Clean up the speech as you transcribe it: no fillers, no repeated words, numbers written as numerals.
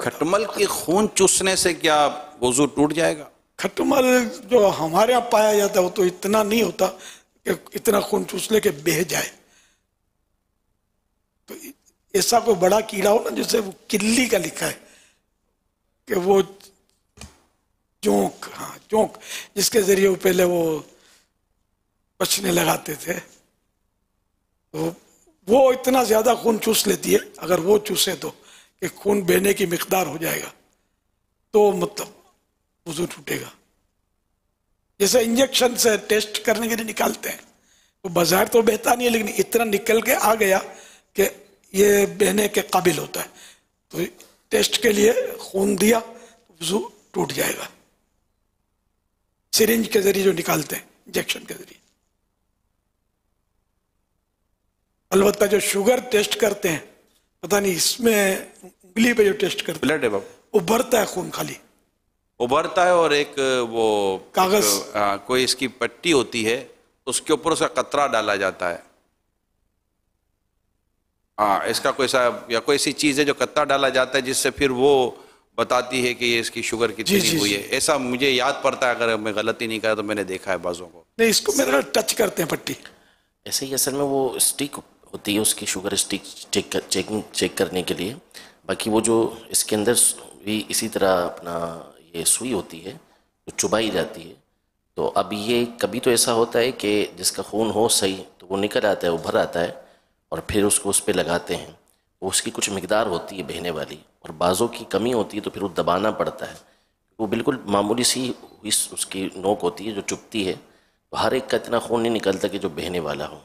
کھٹمل کی خون چوسنے سے کیا وضو ٹوٹ جائے گا؟ کھٹمل جو ہمارے یہاں پایا جاتا ہے وہ تو اتنا نہیں ہوتا کہ اتنا خون چوس لے کے بہہ جائے. تو ایسا کوئی بڑا کیڑا ہو نا جسے وہ کلی کا لکھا ہے کہ وہ چونک جس کے ذریعے وہ پہلے وہ بچنے لگاتے تھے، تو وہ اتنا زیادہ خون چوس لیتی ہے. اگر وہ چوسے تو کہ خون بہنے کی مقدار ہو جائے گا تو مطلب وضو ٹوٹے گا. جیسے انجیکشن سے ٹیسٹ کرنے کے لیے نکالتے ہیں، وہ بظاہر تو بہتا نہیں ہے لیکن اتنا نکل کے آ گیا کہ یہ بہنے کے قابل ہوتا ہے، تو ٹیسٹ کے لیے خون دیا تو وضو ٹوٹ جائے گا. سرنج کے ذریعے جو نکالتے ہیں انجیکشن کے ذریعے. البتہ جو شوگر ٹیسٹ کرتے ہیں، پتہ نہیں اس میں انگلی پہ جو ٹیسٹ کرتے ہیں بلڈ ہے بابا، ابھرتا ہے خون، خالی ابھرتا ہے، اور ایک وہ کاغذ کوئی اس کی پٹی ہوتی ہے، اس کے اوپر اس کا قطرہ ڈالا جاتا ہے. ہاں، اس کا کوئی سا یا کوئی ایسی چیز ہے جو قطرہ ڈالا جاتا ہے جس سے پھر وہ بتاتی ہے کہ یہ اس کی شوگر کتنی ہوئی ہے. ایسا مجھے یاد پڑتا ہے، اگر میں غلطی نہیں کرا تو میں نے دیکھا ہے بعضوں کو. نہیں، اس کو میرا ٹچ کرتے ہیں پٹی. ایسے ہی اصل میں وہ اسٹک ہوتی ہے اس کی شوگر اسٹک چیک کرنے کے لیے. باقی وہ جو اس کے اندر بھی اسی طرح اپنا یہ سوئی ہوتی ہے جو چبائی جاتی ہے. تو اب یہ کبھی تو ایسا ہوتا ہے کہ جس کا خون ہو صحیح تو وہ نکل آتا ہے، ابھر آتا ہے، اور پھر اس کو اس پہ لگاتے ہیں. وہ اس کی کچھ مقدار ہوتی ہے بہنے والی، اور بعضوں کی کمی ہوتی ہے تو پھر وہ دبانا پڑتا ہے. وہ بالکل معمولی سی اس کی نوک ہوتی ہے جو چبھتی ہے، تو ہر ایک کا اتنا خون نہیں نکلتا کہ جو بہنے والا ہو.